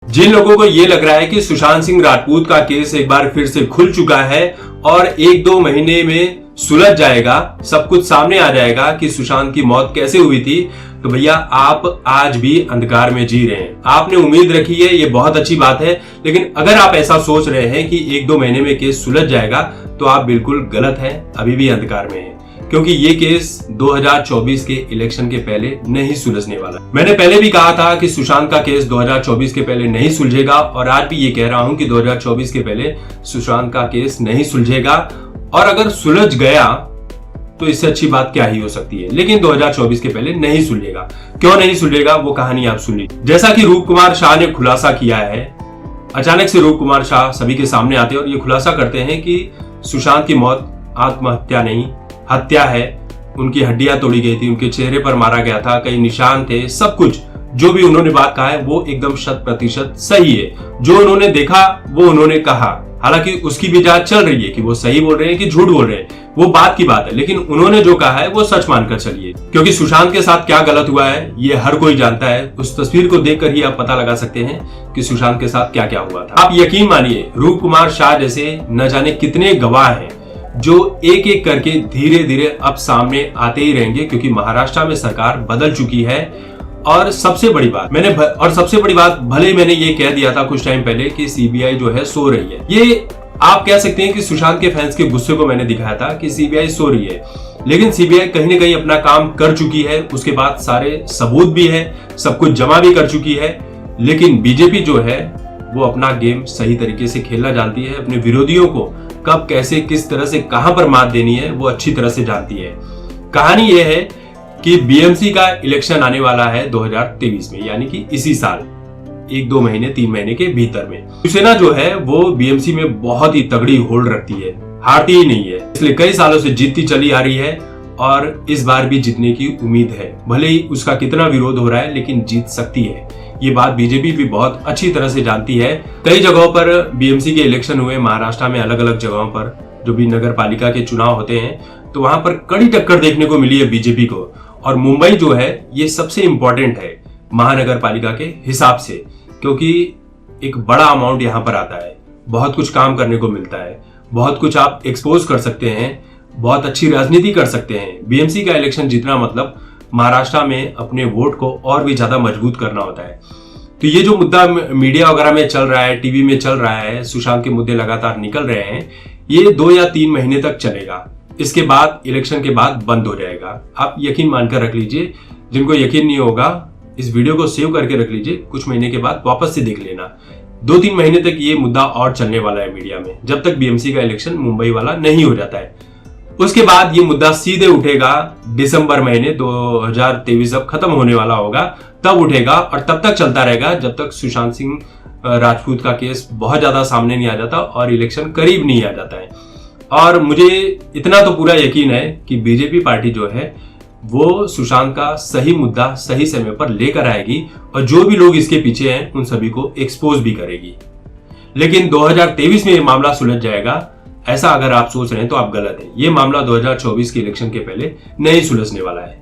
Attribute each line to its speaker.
Speaker 1: जिन लोगों को ये लग रहा है कि सुशांत सिंह राजपूत का केस एक बार फिर से खुल चुका है और 1-2 महीने में सुलझ जाएगा, सब कुछ सामने आ जाएगा कि सुशांत की मौत कैसे हुई थी, तो भैया आप आज भी अंधकार में जी रहे हैं। आपने उम्मीद रखी है, ये बहुत अच्छी बात है, लेकिन अगर आप ऐसा सोच रहे हैं कि 1-2 महीने में केस सुलझ जाएगा तो आप बिल्कुल गलत हैं, अभी भी अंधकार में हैं। क्योंकि ये केस 2024 के इलेक्शन के पहले नहीं सुलझने वाला। मैंने पहले भी कहा था कि सुशांत का केस 2024 के पहले नहीं सुलझेगा और आज भी ये कह रहा हूं कि 2024 के पहले सुशांत का केस नहीं सुलझेगा, और अगर सुलझ गया तो इससे अच्छी बात क्या ही हो सकती है। लेकिन 2024 के पहले नहीं सुलझेगा। क्यों नहीं सुलझेगा वो कहानी आप सुनिए। जैसा कि रूप कुमार शाह ने खुलासा किया है, अचानक से रूप कुमार शाह सभी के सामने आते हैं और ये खुलासा करते हैं कि सुशांत की मौत आत्महत्या नहीं, हत्या है। उनकी हड्डियां तोड़ी गई थी, उनके चेहरे पर मारा गया था, कई निशान थे, सब कुछ जो भी उन्होंने बात कहा है वो एकदम 100% सही है। जो उन्होंने देखा वो उन्होंने कहा, हालांकि उसकी भी जांच चल रही है कि वो सही बोल रहे हैं कि झूठ बोल रहे हैं, वो बात की बात है, लेकिन उन्होंने जो कहा है वो सच मानकर चलिए। क्योंकि सुशांत के साथ क्या गलत हुआ है ये हर कोई जानता है। उस तस्वीर को देखकर ही आप पता लगा सकते हैं कि सुशांत के साथ क्या क्या हुआ था। आप यकीन मानिए, रूप कुमार शाह जैसे न जाने कितने गवाह हैं जो एक एक करके धीरे धीरे अब सामने आते ही रहेंगे, क्योंकि महाराष्ट्र में सरकार बदल चुकी है। और सबसे बड़ी बात भले मैंने ये कह दिया था कुछ टाइम पहले कि सीबीआई जो है सो रही है, ये आप कह सकते हैं कि सुशांत के फैंस के गुस्से को मैंने दिखाया था कि सीबीआई सो रही है, लेकिन सीबीआई कहीं ना कहीं अपना काम कर चुकी है। उसके बाद सारे सबूत भी है, सब कुछ जमा भी कर चुकी है। लेकिन बीजेपी जो है वो अपना गेम सही तरीके से खेलना जानती है, अपने विरोधियों को कब कैसे किस तरह से कहां पर मात देनी है वो अच्छी तरह से जानती है। कहानी यह है कि बीएमसी का इलेक्शन आने वाला है 2023 में, यानी कि इसी साल 1-2 महीने 3 महीने के भीतर में। शिवसेना जो है वो बीएमसी में बहुत ही तगड़ी होल्ड रखती है, हारती ही नहीं है, इसलिए कई सालों से जीतती चली आ रही है और इस बार भी जीतने की उम्मीद है। भले ही उसका कितना विरोध हो रहा है लेकिन जीत सकती है, ये बात बीजेपी भी बहुत अच्छी तरह से जानती है। कई जगहों पर बीएमसी के इलेक्शन हुए, महाराष्ट्र में अलग अलग जगहों पर जो भी नगर पालिका के चुनाव होते हैं, तो वहां पर कड़ी टक्कर देखने को मिली है बीजेपी को। और मुंबई जो है ये सबसे इंपॉर्टेंट है महानगर पालिका के हिसाब से, क्योंकि एक बड़ा अमाउंट यहां पर आता है, बहुत कुछ काम करने को मिलता है, बहुत कुछ आप एक्सपोज कर सकते हैं, बहुत अच्छी राजनीति कर सकते हैं। बीएमसी का इलेक्शन जीतना मतलब महाराष्ट्र में अपने वोट को और भी ज्यादा मजबूत करना होता है। तो ये जो मुद्दा मीडिया वगैरह में चल रहा है, टीवी में चल रहा है, सुशांत के मुद्दे लगातार निकल रहे हैं, ये 2 या 3 महीने तक चलेगा। इसके बाद इलेक्शन के बाद बंद हो जाएगा। आप यकीन मानकर रख लीजिए, जिनको यकीन नहीं होगा इस वीडियो को सेव करके रख लीजिए, कुछ महीने के बाद वापस से देख लेना। 2-3 महीने तक ये मुद्दा और चलने वाला है मीडिया में, जब तक बीएमसी का इलेक्शन मुंबई वाला नहीं हो जाता है। उसके बाद ये मुद्दा सीधे उठेगा दिसंबर महीने 2023, अब खत्म होने वाला होगा तब उठेगा और तब तक चलता रहेगा जब तक सुशांत सिंह राजपूत का केस बहुत ज्यादा सामने नहीं आ जाता और इलेक्शन करीब नहीं आ जाता है। और मुझे इतना तो पूरा यकीन है कि बीजेपी पार्टी जो है वो सुशांत का सही मुद्दा सही समय पर लेकर आएगी और जो भी लोग इसके पीछे हैं उन सभी को एक्सपोज भी करेगी। लेकिन 2023 में ये मामला सुलझ जाएगा, ऐसा अगर आप सोच रहे हैं तो आप गलत हैं। ये मामला 2024 के इलेक्शन के पहले नहीं सुलझने वाला है।